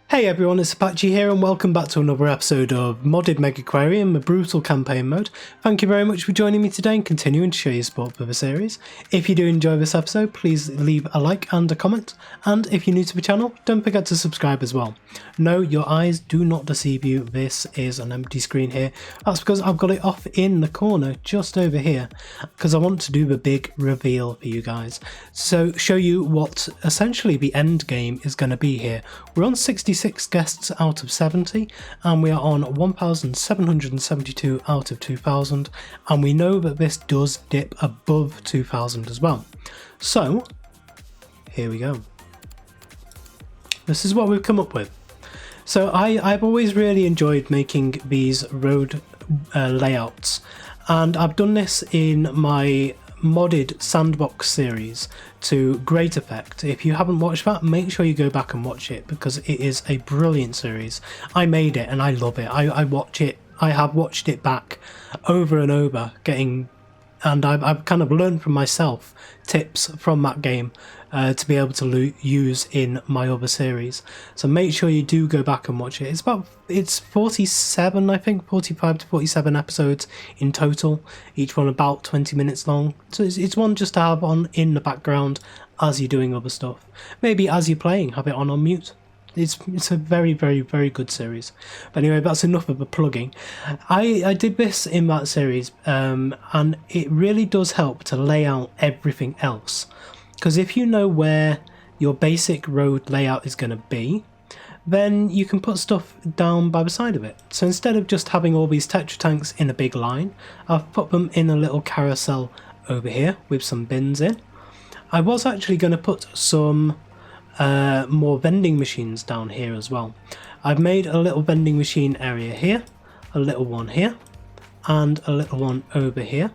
Hey everyone, it's Apache here and welcome back to another episode of Modded Megaquarium, a brutal campaign mode. Thank you very much for joining me today and continuing to show your support for the series. If you do enjoy this episode, please leave a like and a comment, and if you're new to the channel, don't forget to subscribe as well. No, your eyes do not deceive you, this is an empty screen here. That's because I've got it off in the corner just over here, because I want to do the big reveal for you guys. So show you what essentially the end game is going to be here. We're on 66 guests out of 70 and we are on 1772 out of 2000, and we know that this does dip above 2000 as well. So here we go. This is what we've come up with. So I've always really enjoyed making these road layouts, and I've done this in my modded sandbox series to great effect. If you haven't watched that, make sure you go back and watch it because it is a brilliant series. I made it and I love it. I watch it. I have watched it back over and over, and I've kind of learned from myself tips from that game to be able to use in my other series. So make sure you do go back and watch it. It's 47, I think, 45 to 47 episodes in total, each one about 20 minutes long. So it's one just to have on in the background as you're doing other stuff. Maybe as you're playing, have it on mute. It's a very, very, very good series. But anyway, that's enough of the plugging. I did this in that series, and it really does help to lay out everything else. Because if you know where your basic road layout is going to be, then you can put stuff down by the side of it. So instead of just having all these Tetra tanks in a big line, I've put them in a little carousel over here with some bins in. I was actually going to put some more vending machines down here as well. I've made a little vending machine area here, a little one here, and a little one over here.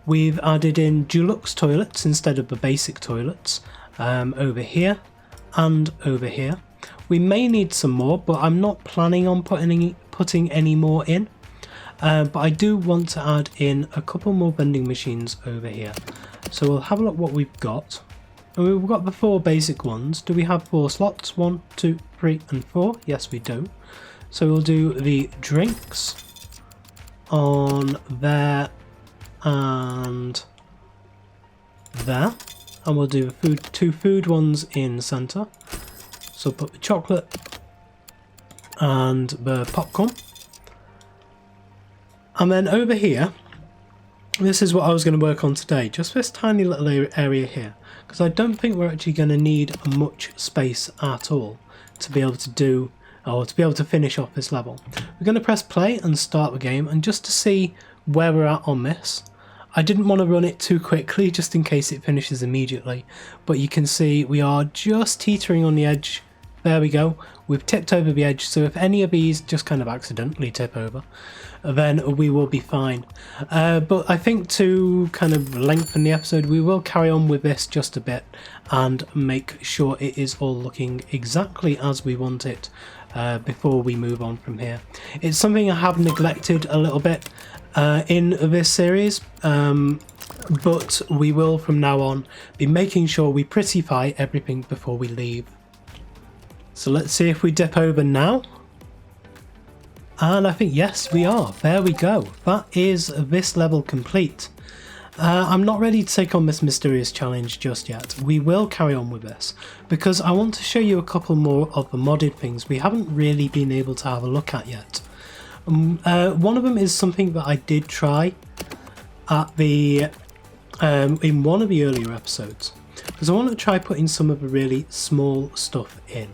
We've added in Dulux toilets instead of the basic toilets over here and over here. We may need some more, but I'm not planning on putting any more in. But I do want to add in a couple more vending machines over here. So we'll have a look what we've got. And we've got the 4 basic ones. Do we have 4 slots? 1, 2, 3 and 4. Yes, we do. So we'll do the drinks on there and there, and we'll do the 2 food ones in the centre. So put the chocolate and the popcorn, and then over here, this is what I was going to work on today, just this tiny little area here, because I don't think we're actually going to need much space at all to be able to do, or to be able to finish off this level. We're going to press play and start the game, and just to see where we're at on this, I didn't want to run it too quickly just in case it finishes immediately, but you can see we are just teetering on the edge. There we go, we've tipped over the edge, so if any of these just kind of accidentally tip over, then we will be fine. But I think to kind of lengthen the episode, we will carry on with this just a bit and make sure it is all looking exactly as we want it before we move on from here. It's something I have neglected a little bit in this series, but we will from now on be making sure we prettify everything before we leave. So let's see if we dip over now. And I think yes, we are. There we go. That is this level complete. I'm not ready to take on this mysterious challenge just yet. We will carry on with this because I want to show you a couple more of the modded things we haven't really been able to have a look at yet. One of them is something that I did try at the in one of the earlier episodes, because I want to try putting some of the really small stuff in.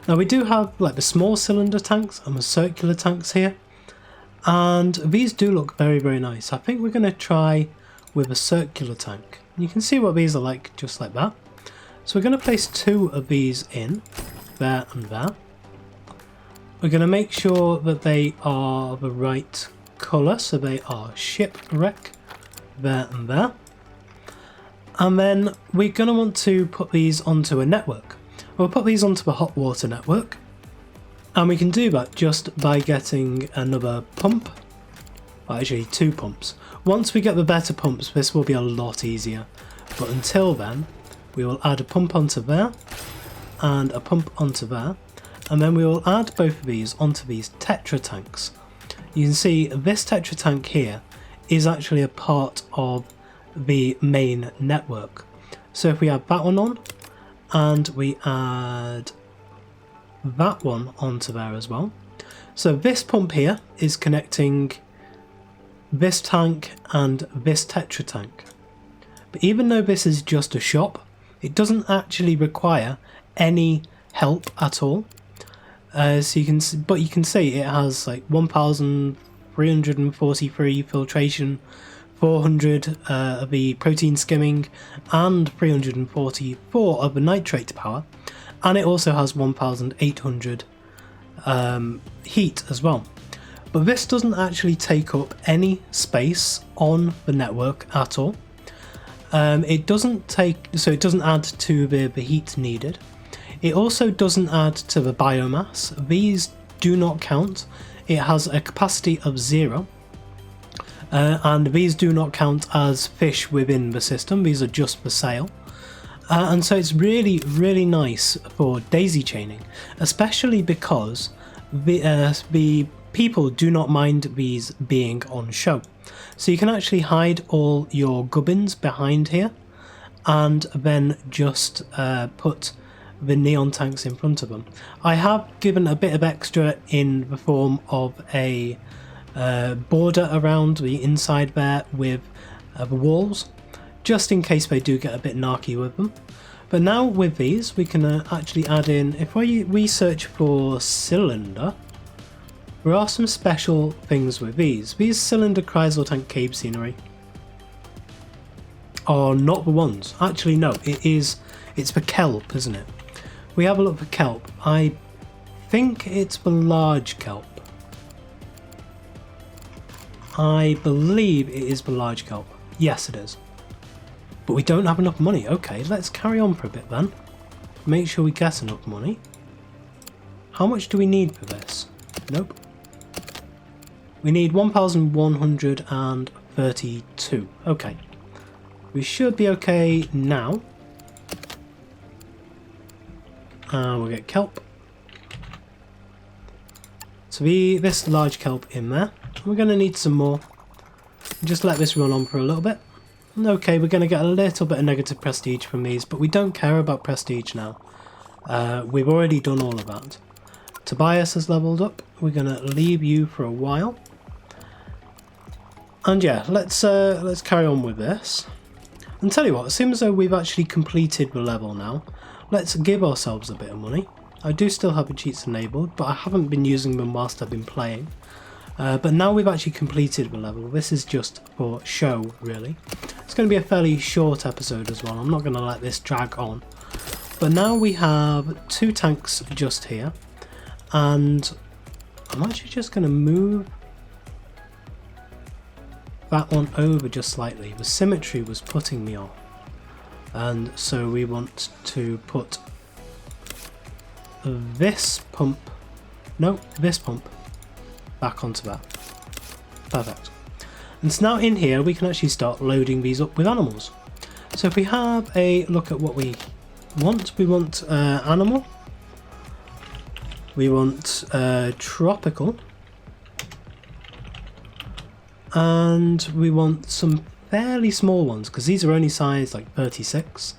Now we do have like the small cylinder tanks and the circular tanks here, and these do look very, very nice. I think we're going to try with a circular tank. You can see what these are like, just like that. So we're going to place 2 of these in, there and there. We're going to make sure that they are the right colour, so they are shipwreck, there and there. And then we're going to want to put these onto a network. We'll put these onto the hot water network, and we can do that just by getting another pump, well, actually 2 pumps. Once we get the better pumps, this will be a lot easier, but until then we will add a pump onto there and a pump onto there, and then we will add both of these onto these tetra tanks. You can see this tetra tank here is actually a part of the main network. So if we add that one on, and we add that one onto there as well. So this pump here is connecting this tank and this tetra tank. But even though this is just a shop, it doesn't actually require any help at all. So you can see it has like 1,343 filtration, 400 of the protein skimming, and 344 of the nitrate power, and it also has 1,800 heat as well. But this doesn't actually take up any space on the network at all. It doesn't add to the heat needed. It also doesn't add to the biomass. These do not count. It has a capacity of 0. And these do not count as fish within the system. These are just for sale. And so it's really, really nice for daisy chaining, especially because the people do not mind these being on show. So you can actually hide all your gubbins behind here and then just put the neon tanks in front of them. I have given a bit of extra in the form of a border around the inside there with the walls, just in case they do get a bit narky with them. But now with these we can actually add in, if we search for cylinder, there are some special things with these. These cylinder chrysal tank cave scenery are not the ones. Actually no, it's for kelp, isn't it? We have a look for kelp. I think it's the large kelp. I believe it is the large kelp. Yes, it is. But we don't have enough money. Okay, let's carry on for a bit then. Make sure we get enough money. How much do we need for this? Nope. We need 1,132. Okay. We should be okay now. We'll get kelp. So this large kelp in there. We're going to need some more. Just let this run on for a little bit. Okay, we're going to get a little bit of negative prestige from these, but we don't care about prestige now. We've already done all of that. Tobias has leveled up. We're going to leave you for a while. And yeah, let's carry on with this. And tell you what, it seems as though we've actually completed the level now. Let's give ourselves a bit of money. I do still have the cheats enabled, but I haven't been using them whilst I've been playing. But now we've actually completed the level. This is just for show, really. It's going to be a fairly short episode as well. I'm not going to let this drag on. But now we have 2 tanks just here. And I'm actually just going to move that one over just slightly. The symmetry was putting me off. And so we want to put this pump back onto that. Perfect. And so now in here we can actually start loading these up with animals. So if we have a look at what we want animal, we want tropical, and we want some fairly small ones because these are only size like 36.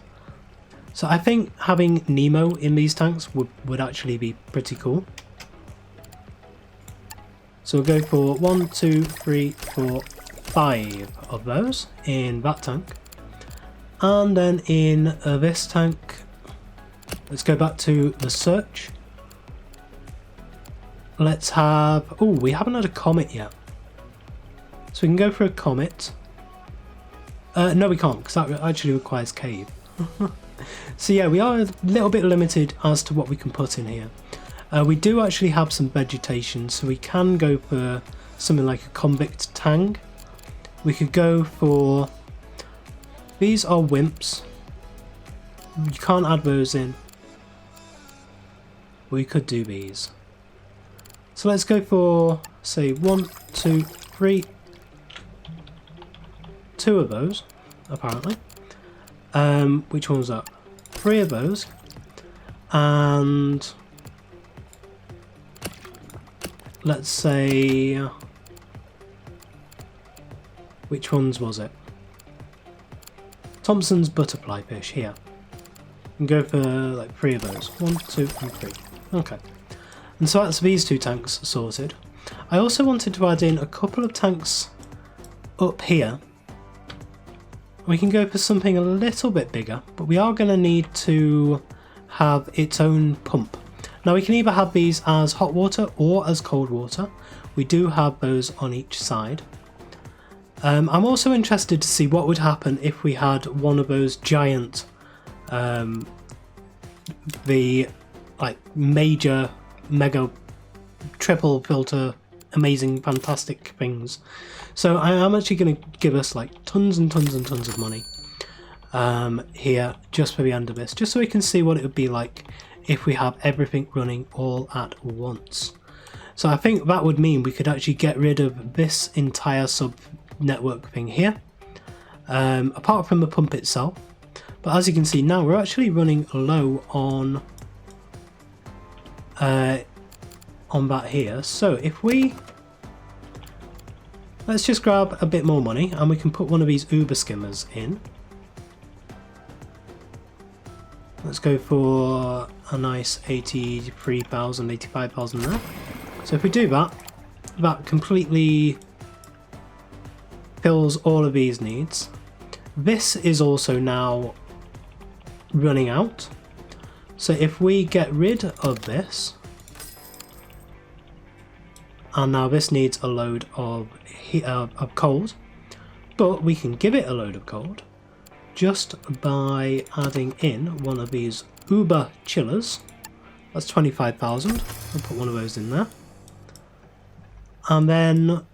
So I think having Nemo in these tanks would actually be pretty cool. So we'll go for 1, 2, 3, 4, 5 of those in that tank. And then in this tank, let's go back to the search. Let's have, oh, we haven't had a comet yet. So we can go for a comet. No, we can't, because that actually requires cave. So yeah, we are a little bit limited as to what we can put in here. We do actually have some vegetation, so we can go for something like a convict tang. We could go for, these are wimps. You can't add those in. We could do these. So let's go for, say, 1, 2, 3. 2 of those, apparently. Which one was that? 3 of those. And let's say, which ones was it? Thompson's butterfly fish here. And go for like 3 of those. 1, 2, and 3. Okay. And so that's these 2 tanks sorted. I also wanted to add in a couple of tanks up here. We can go for something a little bit bigger, but we are going to need to have its own pump. Now we can either have these as hot water or as cold water. We do have those on each side. I'm also interested to see what would happen if we had one of those giant, the like major, mega, triple filter, amazing, fantastic things. So I am actually going to give us like tons and tons and tons of money here just for the end of this, just so we can see what it would be like if we have everything running all at once. So I think that would mean we could actually get rid of this entire sub network thing here, apart from the pump itself. But as you can see now, we're actually running low on that here. So if we, let's just grab a bit more money and we can put one of these Uber skimmers in. Let's go for a nice 83,000, 85,000 there. So if we do that, that completely fills all of these needs. This is also now running out. So if we get rid of this, and now this needs a load of cold, but we can give it a load of cold just by adding in one of these Uber chillers. That's 25,000. I'll put one of those in there. And then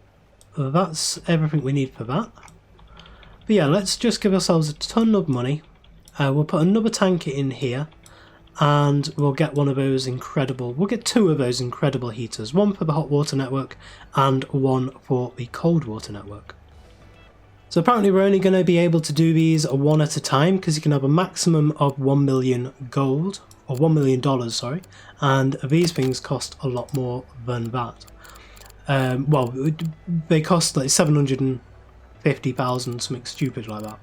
that's everything we need for that. But yeah, let's just give ourselves a ton of money. We'll put another tank in here, and we'll get one of those incredible, we'll get 2 of those incredible heaters, one for the hot water network and one for the cold water network. So apparently we're only going to be able to do these one at a time, because you can have a maximum of 1 million gold, or $1 million, sorry, and these things cost a lot more than that. Well, they cost like 750,000, something stupid like that.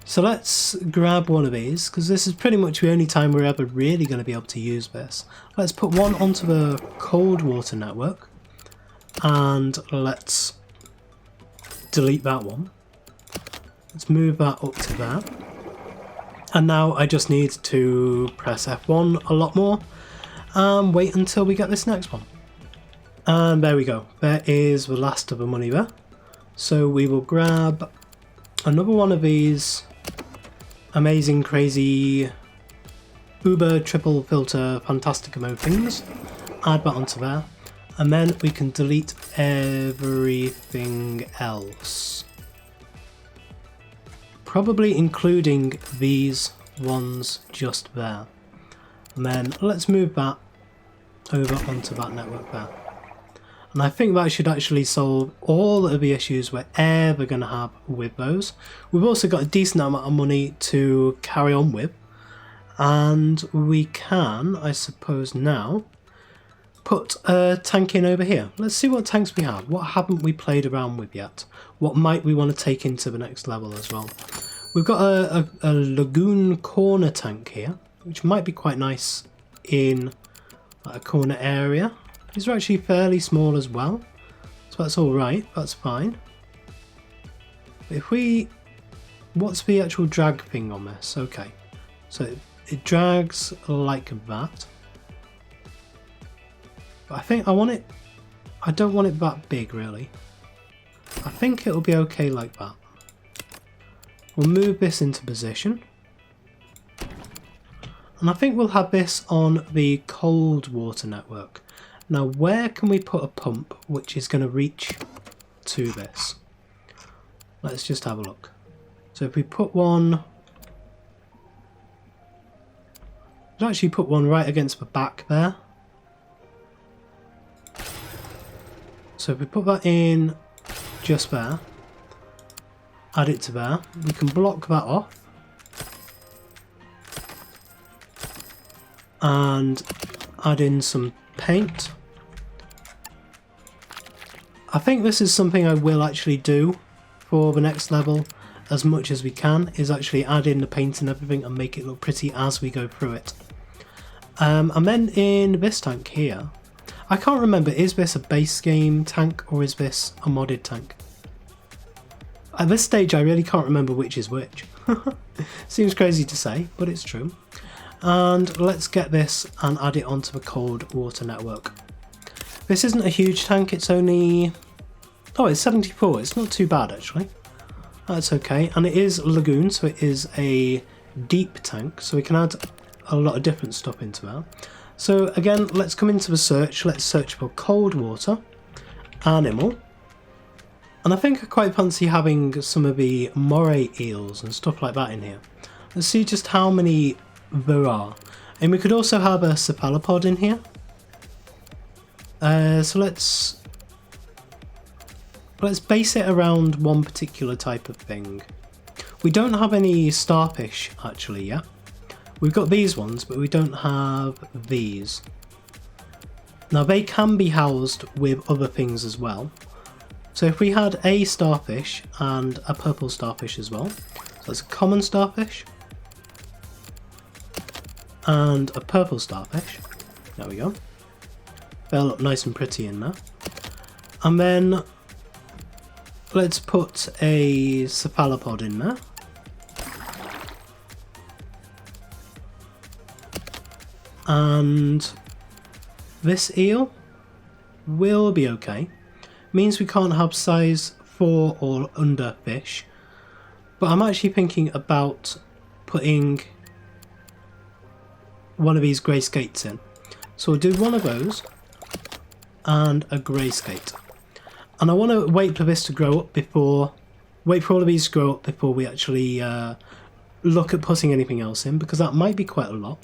So let's grab one of these, because this is pretty much the only time we're ever really going to be able to use this. Let's put one onto the cold water network, and let's delete that one. Let's move that up to there. And now I just need to press F1 a lot more and wait until we get this next one. And there we go. There is the last of the money there. So we will grab another one of these amazing, crazy, uber triple filter fantasticamo things. Add that onto there. And then we can delete everything else. Probably including these ones just there. And then let's move that over onto that network there. And I think that should actually solve all of the issues we're ever going to have with those. We've also got a decent amount of money to carry on with. And we can, I suppose now, put a tank in over here. Let's see what tanks we have. What haven't we played around with yet? What might we want to take into the next level as well? We've got a lagoon corner tank here, which might be quite nice in a corner area. These are actually fairly small as well, so that's alright, that's fine. If we... what's the actual drag thing on this? Okay, so it drags like that. But I think I want it... I don't want it that big really. I think it'll be okay like that. We'll move this into position. And I think we'll have this on the cold water network. Now where can we put a pump which is going to reach to this? Let's just have a look. So if we put one... let's actually put one right against the back there. So if we put that in just there, add it to there, we can block that off. And add in some paint. I think this is something I will actually do for the next level as much as we can, is actually add in the paint and everything and make it look pretty as we go through it. And then in this tank here, I can't remember, is this a base game tank or is this a modded tank? At this stage I really can't remember which is which. Seems crazy to say, but it's true. And let's get this and add it onto the cold water network. This isn't a huge tank, it's only... oh, it's 74, it's not too bad actually. That's okay, and it is lagoon, so it is a deep tank, so we can add a lot of different stuff into that. So again, let's come into the search, let's search for cold water, animal, and I think I quite fancy having some of the moray eels and stuff like that in here. Let's see just how many there are, and we could also have a cephalopod in here. So let's base it around one particular type of thing. We don't have any starfish actually yet. We've got these ones, but we don't have these. Now they can be housed with other things as well. So if we had a starfish and a purple starfish as well, so that's a common starfish and a purple starfish. There we go. They'll look nice and pretty in there. And then let's put a cephalopod in there. And this eel will be okay. Means we can't have size 4 or under fish. But I'm actually thinking about putting one of these grey skates in. So we'll do one of those and a grey skate. And I want to wait for this to grow up before, wait for all of these to grow up before we actually look at putting anything else in, because that might be quite a lot.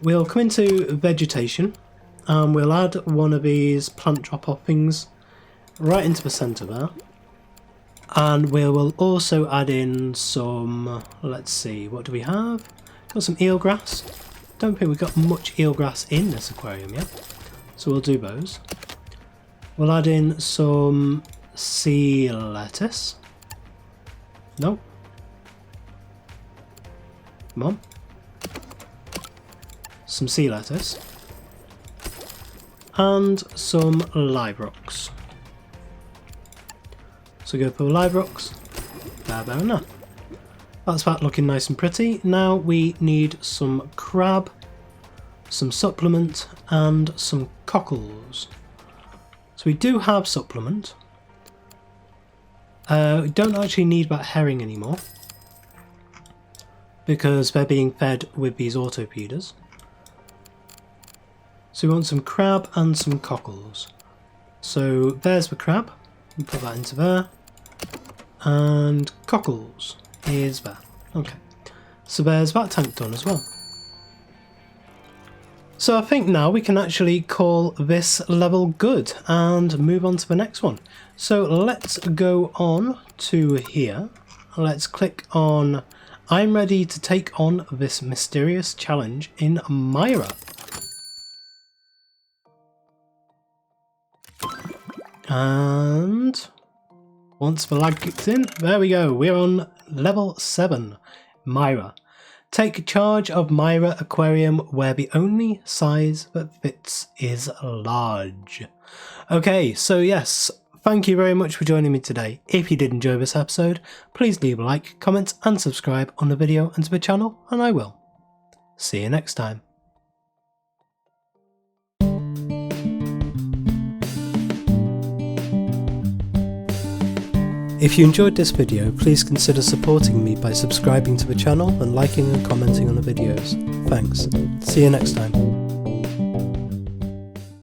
We'll come into vegetation and we'll add one of these plant drop-off things right into the centre there. And we will also add in some, let's see, what do we have? Got some eelgrass. Don't think we've got much eelgrass in this aquarium yet, so we'll do those. We'll add in some sea lettuce. Nope. Come on. Some sea lettuce. And some live rocks. So go for the live rocks. There enough. That's that looking nice and pretty. Now we need some crab, some supplement, and some cockles. So we do have supplement. We don't actually need that herring anymore, because they're being fed with these auto feeders. So we want some crab and some cockles. So there's the crab. We'll put that into there. And cockles is there. Okay. So there's that tank done as well. So I think now we can actually call this level good and move on to the next one. So let's go on to here. Let's click on I'm ready to take on this mysterious challenge in Myra. And once the lag kicks in, there we go, we're on level 7, Myra. Take charge of Myra Aquarium, where the only size that fits is large. Okay, so yes, thank you very much for joining me today. If you did enjoy this episode, please leave a like, comment and subscribe on the video and to the channel, and I will see you next time. If you enjoyed this video, please consider supporting me by subscribing to the channel and liking and commenting on the videos. Thanks. See you next time.